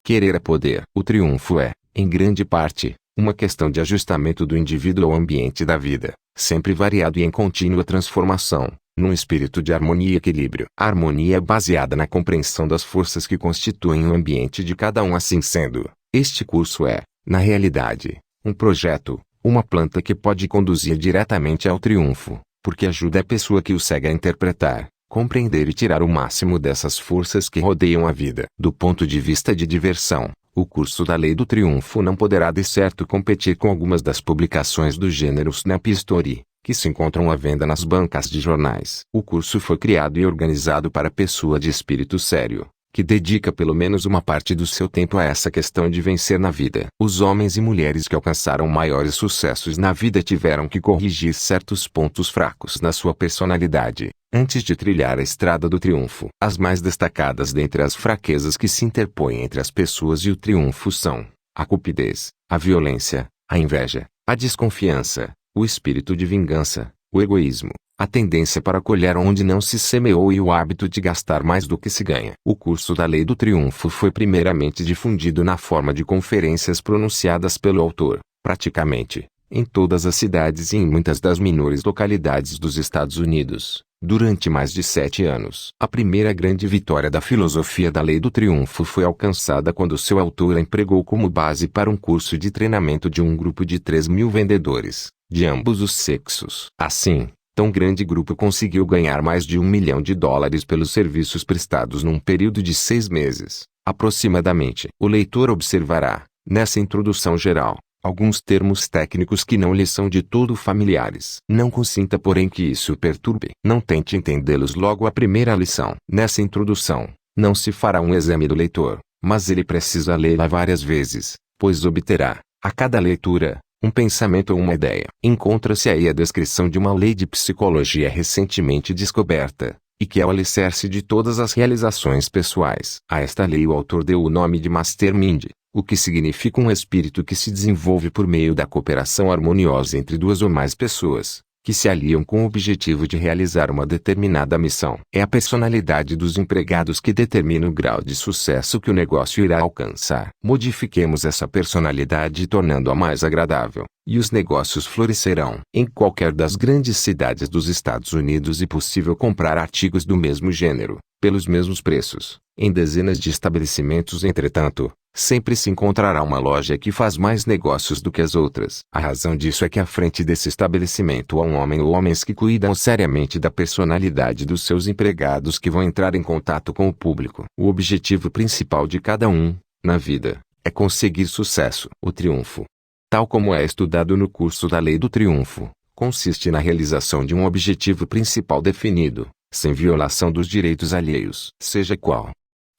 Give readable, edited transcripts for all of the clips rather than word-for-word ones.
Querer é poder. O triunfo é, em grande parte, uma questão de ajustamento do indivíduo ao ambiente da vida, sempre variado e em contínua transformação, num espírito de harmonia e equilíbrio. A harmonia é baseada na compreensão das forças que constituem o ambiente de cada um. Assim sendo, este curso é, na realidade, um projeto, uma planta que pode conduzir diretamente ao triunfo, porque ajuda a pessoa que o segue a interpretar, compreender e tirar o máximo dessas forças que rodeiam a vida. Do ponto de vista de diversão, o curso da Lei do Triunfo não poderá de certo competir com algumas das publicações do gênero Snap History, que se encontram à venda nas bancas de jornais. O curso foi criado e organizado para pessoa de espírito sério, que dedica pelo menos uma parte do seu tempo a essa questão de vencer na vida. Os homens e mulheres que alcançaram maiores sucessos na vida tiveram que corrigir certos pontos fracos na sua personalidade, antes de trilhar a estrada do triunfo. As mais destacadas dentre as fraquezas que se interpõem entre as pessoas e o triunfo são a cupidez, a violência, a inveja, a desconfiança, o espírito de vingança, o egoísmo, a tendência para colher onde não se semeou e o hábito de gastar mais do que se ganha. O curso da Lei do Triunfo foi primeiramente difundido na forma de conferências pronunciadas pelo autor, praticamente, em todas as cidades e em muitas das menores localidades dos Estados Unidos, durante mais de 7 anos. A primeira grande vitória da filosofia da Lei do Triunfo foi alcançada quando seu autor a empregou como base para um curso de treinamento de um grupo de 3.000 vendedores, de ambos os sexos. Assim, tão grande grupo conseguiu ganhar mais de $1 milhão pelos serviços prestados num período de 6 meses, aproximadamente. O leitor observará, nessa introdução geral, alguns termos técnicos que não lhe são de todo familiares. Não consinta, porém, que isso o perturbe. Não tente entendê-los logo à primeira lição. Nessa introdução, não se fará um exame do leitor, mas ele precisa lê-la várias vezes, pois obterá, a cada leitura, um pensamento ou uma ideia. Encontra-se aí a descrição de uma lei de psicologia recentemente descoberta, e que é o alicerce de todas as realizações pessoais. A esta lei o autor deu o nome de Mastermind, o que significa um espírito que se desenvolve por meio da cooperação harmoniosa entre duas ou mais pessoas, que se aliam com o objetivo de realizar uma determinada missão. É a personalidade dos empregados que determina o grau de sucesso que o negócio irá alcançar. Modifiquemos essa personalidade tornando-a mais agradável, e os negócios florescerão. Em qualquer das grandes cidades dos Estados Unidos é possível comprar artigos do mesmo gênero, pelos mesmos preços, em dezenas de estabelecimentos. Entretanto, sempre se encontrará uma loja que faz mais negócios do que as outras. A razão disso é que à frente desse estabelecimento há um homem ou homens que cuidam seriamente da personalidade dos seus empregados que vão entrar em contato com o público. O objetivo principal de cada um, na vida, é conseguir sucesso. O triunfo, tal como é estudado no curso da Lei do Triunfo, consiste na realização de um objetivo principal definido, sem violação dos direitos alheios. Seja qual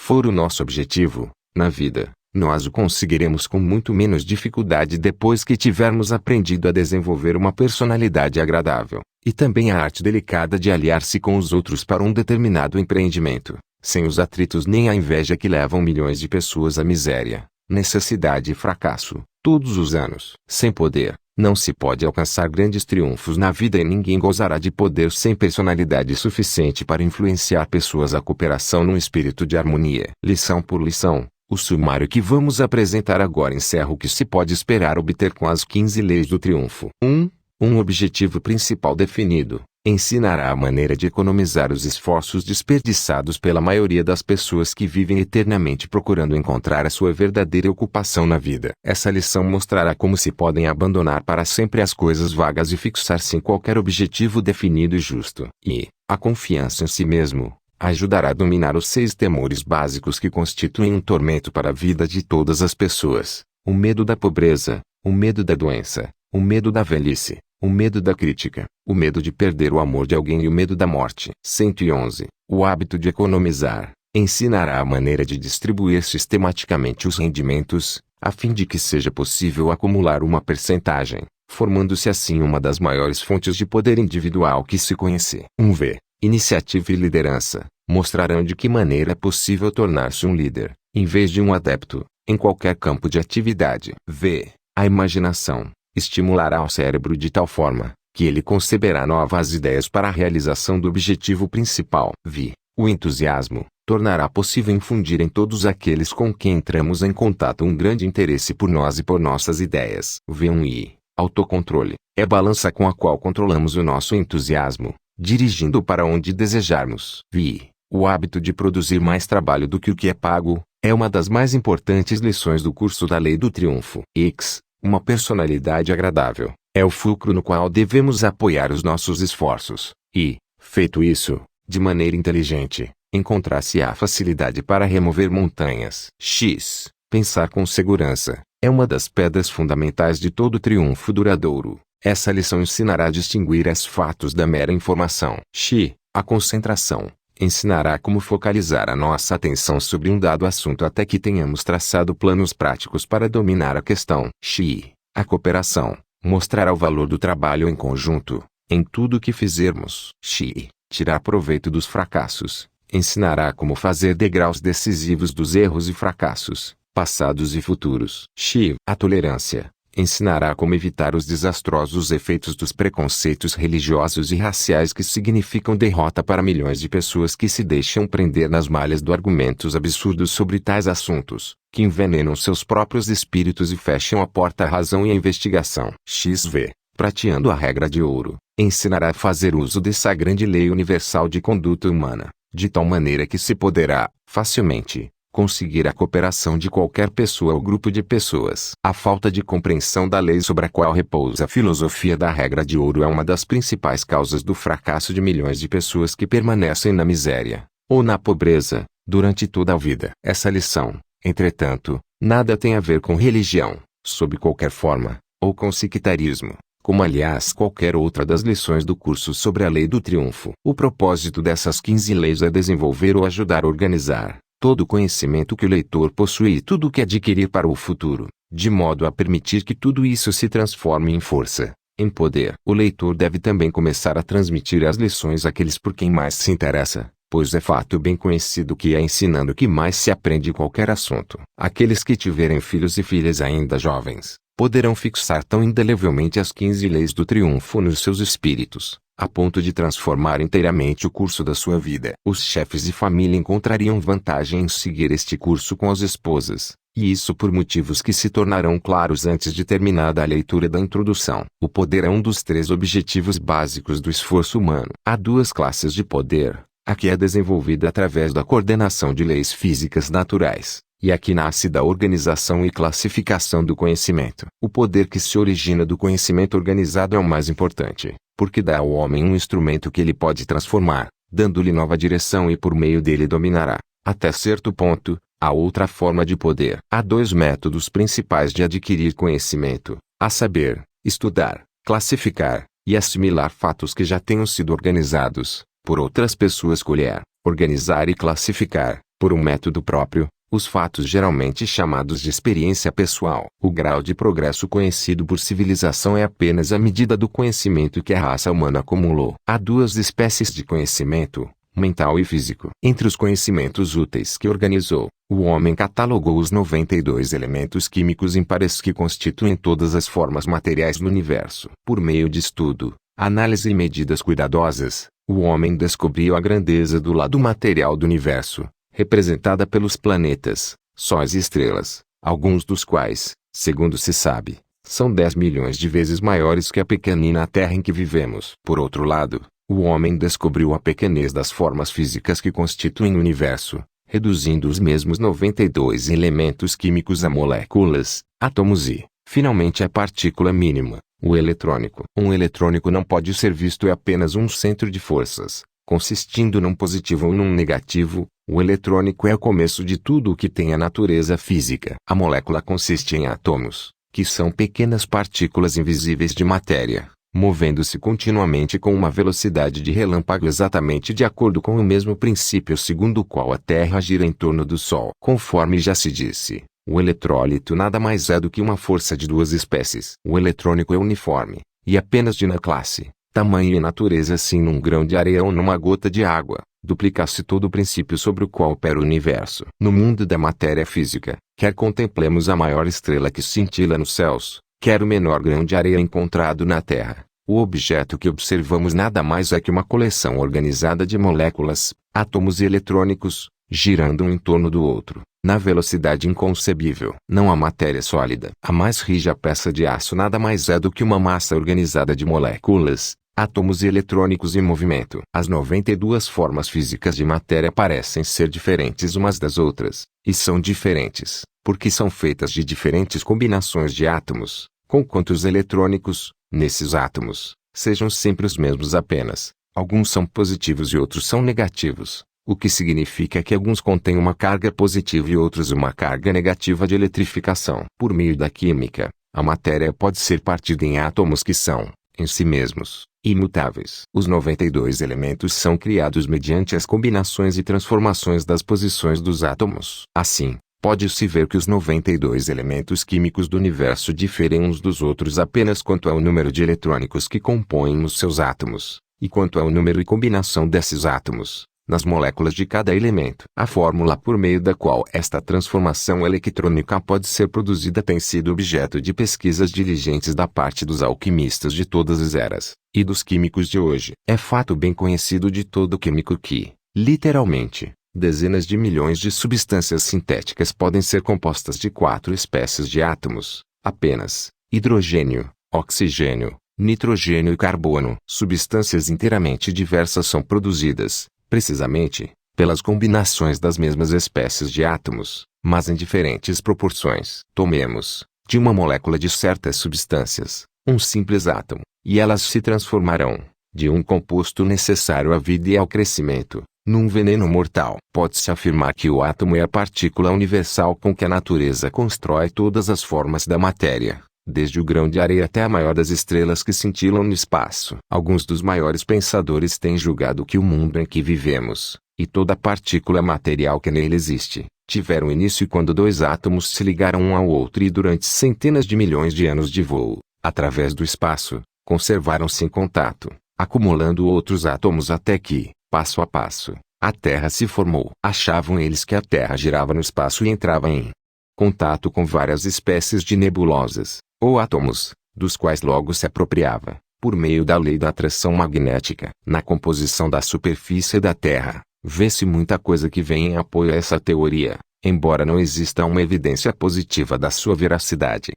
for o nosso objetivo, na vida, nós o conseguiremos com muito menos dificuldade depois que tivermos aprendido a desenvolver uma personalidade agradável, e também a arte delicada de aliar-se com os outros para um determinado empreendimento, sem os atritos nem a inveja que levam milhões de pessoas à miséria, necessidade e fracasso, todos os anos. Sem poder, não se pode alcançar grandes triunfos na vida e ninguém gozará de poder sem personalidade suficiente para influenciar pessoas à cooperação num espírito de harmonia. Lição por lição. O sumário que vamos apresentar agora encerra o que se pode esperar obter com as 15 leis do triunfo. 1. Um objetivo principal definido. Ensinará a maneira de economizar os esforços desperdiçados pela maioria das pessoas que vivem eternamente procurando encontrar a sua verdadeira ocupação na vida. Essa lição mostrará como se podem abandonar para sempre as coisas vagas e fixar-se em qualquer objetivo definido e justo. E a confiança em si mesmo ajudará a dominar os 6 temores básicos que constituem um tormento para a vida de todas as pessoas: o medo da pobreza, o medo da doença, o medo da velhice, o medo da crítica, o medo de perder o amor de alguém e o medo da morte. 111. O hábito de economizar ensinará a maneira de distribuir sistematicamente os rendimentos, a fim de que seja possível acumular uma percentagem, formando-se assim uma das maiores fontes de poder individual que se conhece. 1v. Iniciativa e liderança mostrarão de que maneira é possível tornar-se um líder, em vez de um adepto, em qualquer campo de atividade. V. A imaginação estimulará o cérebro de tal forma que ele conceberá novas ideias para a realização do objetivo principal. Vi. O entusiasmo tornará possível infundir em todos aqueles com quem entramos em contato um grande interesse por nós e por nossas ideias. V1I. Autocontrole. É a balança com a qual controlamos o nosso entusiasmo, dirigindo-o para onde desejarmos. Vi. O hábito de produzir mais trabalho do que o que é pago, é uma das mais importantes lições do curso da Lei do Triunfo. X. Uma personalidade agradável, é o fulcro no qual devemos apoiar os nossos esforços. E, feito isso, de maneira inteligente, encontrar-se-á facilidade para remover montanhas. X. Pensar com segurança, é uma das pedras fundamentais de todo triunfo duradouro. Essa lição ensinará a distinguir os fatos da mera informação. X. A concentração ensinará como focalizar a nossa atenção sobre um dado assunto até que tenhamos traçado planos práticos para dominar a questão. X. A cooperação mostrará o valor do trabalho em conjunto, em tudo o que fizermos. X. Tirar proveito dos fracassos ensinará como fazer degraus decisivos dos erros e fracassos, passados e futuros. X. A tolerância ensinará como evitar os desastrosos efeitos dos preconceitos religiosos e raciais que significam derrota para milhões de pessoas que se deixam prender nas malhas de argumentos absurdos sobre tais assuntos, que envenenam seus próprios espíritos e fecham a porta à razão e à investigação. XV. Prateando a regra de ouro, ensinará a fazer uso dessa grande lei universal de conduta humana, de tal maneira que se poderá, facilmente, conseguir a cooperação de qualquer pessoa ou grupo de pessoas. A falta de compreensão da lei sobre a qual repousa a filosofia da regra de ouro é uma das principais causas do fracasso de milhões de pessoas que permanecem na miséria, ou na pobreza, durante toda a vida. Essa lição, entretanto, nada tem a ver com religião, sob qualquer forma, ou com sectarismo, como aliás qualquer outra das lições do curso sobre a Lei do Triunfo. O propósito dessas 15 leis é desenvolver ou ajudar a organizar todo o conhecimento que o leitor possui e tudo o que adquirir para o futuro, de modo a permitir que tudo isso se transforme em força, em poder. O leitor deve também começar a transmitir as lições àqueles por quem mais se interessa, pois é fato bem conhecido que é ensinando que mais se aprende em qualquer assunto. Aqueles que tiverem filhos e filhas ainda jovens, poderão fixar tão indelevelmente as 15 leis do triunfo nos seus espíritos, a ponto de transformar inteiramente o curso da sua vida. Os chefes de família encontrariam vantagem em seguir este curso com as esposas, e isso por motivos que se tornarão claros antes de terminada a leitura da introdução. O poder é um dos 3 objetivos básicos do esforço humano. Há 2 classes de poder, a que é desenvolvida através da coordenação de leis físicas naturais, e a que nasce da organização e classificação do conhecimento. O poder que se origina do conhecimento organizado é o mais importante, porque dá ao homem um instrumento que ele pode transformar, dando-lhe nova direção e por meio dele dominará, até certo ponto, a outra forma de poder. Há 2 métodos principais de adquirir conhecimento, a saber, estudar, classificar, e assimilar fatos que já tenham sido organizados, por outras pessoas. Colher, organizar e classificar, por um método próprio, os fatos geralmente chamados de experiência pessoal. O grau de progresso conhecido por civilização é apenas a medida do conhecimento que a raça humana acumulou. Há 2 espécies de conhecimento, mental e físico. Entre os conhecimentos úteis que organizou, o homem catalogou os 92 elementos químicos impares que constituem todas as formas materiais no universo. Por meio de estudo, análise e medidas cuidadosas, o homem descobriu a grandeza do lado material do universo, representada pelos planetas, sóis e estrelas, alguns dos quais, segundo se sabe, são 10 milhões de vezes maiores que a pequenina Terra em que vivemos. Por outro lado, o homem descobriu a pequenez das formas físicas que constituem o universo, reduzindo os mesmos 92 elementos químicos a moléculas, átomos e, finalmente, a partícula mínima, o eletrônico. Um eletrônico não pode ser visto apenas um centro de forças, consistindo num positivo ou num negativo. O eletrônico é o começo de tudo o que tem a natureza física. A molécula consiste em átomos, que são pequenas partículas invisíveis de matéria, movendo-se continuamente com uma velocidade de relâmpago exatamente de acordo com o mesmo princípio segundo o qual a Terra gira em torno do Sol. Conforme já se disse, o eletrólito nada mais é do que uma força de 2 espécies. O eletrônico é uniforme, e apenas de na classe, tamanho e natureza assim num grão de areia ou numa gota de água, duplica-se todo o princípio sobre o qual opera o universo. No mundo da matéria física, quer contemplemos a maior estrela que cintila nos céus, quer o menor grão de areia encontrado na Terra, o objeto que observamos nada mais é que uma coleção organizada de moléculas, átomos e eletrônicos, girando um em torno do outro, na velocidade inconcebível. Não há matéria sólida. A mais rija peça de aço nada mais é do que uma massa organizada de moléculas, átomos e eletrônicos em movimento. As 92 formas físicas de matéria parecem ser diferentes umas das outras, e são diferentes, porque são feitas de diferentes combinações de átomos, conquanto os eletrônicos, nesses átomos, sejam sempre os mesmos apenas. Alguns são positivos e outros são negativos, o que significa que alguns contêm uma carga positiva e outros uma carga negativa de eletrificação. Por meio da química, a matéria pode ser partida em átomos que são, em si mesmos, imutáveis. Os 92 elementos são criados mediante as combinações e transformações das posições dos átomos. Assim, pode-se ver que os 92 elementos químicos do universo diferem uns dos outros apenas quanto ao número de eletrônicos que compõem os seus átomos, e quanto ao número e combinação desses átomos, nas moléculas de cada elemento. A fórmula por meio da qual esta transformação eletrônica pode ser produzida tem sido objeto de pesquisas diligentes da parte dos alquimistas de todas as eras, e dos químicos de hoje. É fato bem conhecido de todo químico que, literalmente, dezenas de milhões de substâncias sintéticas podem ser compostas de 4 espécies de átomos, apenas: hidrogênio, oxigênio, nitrogênio e carbono. Substâncias inteiramente diversas são produzidas, precisamente, pelas combinações das mesmas espécies de átomos, mas em diferentes proporções. Tomemos, de uma molécula de certas substâncias, um simples átomo, e elas se transformarão, de um composto necessário à vida e ao crescimento, num veneno mortal. Pode-se afirmar que o átomo é a partícula universal com que a natureza constrói todas as formas da matéria, desde o grão de areia até a maior das estrelas que cintilam no espaço. Alguns dos maiores pensadores têm julgado que o mundo em que vivemos, e toda partícula material que nele existe, tiveram início quando 2 átomos se ligaram um ao outro e durante centenas de milhões de anos de voo, através do espaço, conservaram-se em contato, acumulando outros átomos até que, passo a passo, a Terra se formou. Achavam eles que a Terra girava no espaço e entrava em contato com várias espécies de nebulosas, ou átomos, dos quais logo se apropriava, por meio da lei da atração magnética. Na composição da superfície da Terra, vê-se muita coisa que vem em apoio a essa teoria, embora não exista uma evidência positiva da sua veracidade.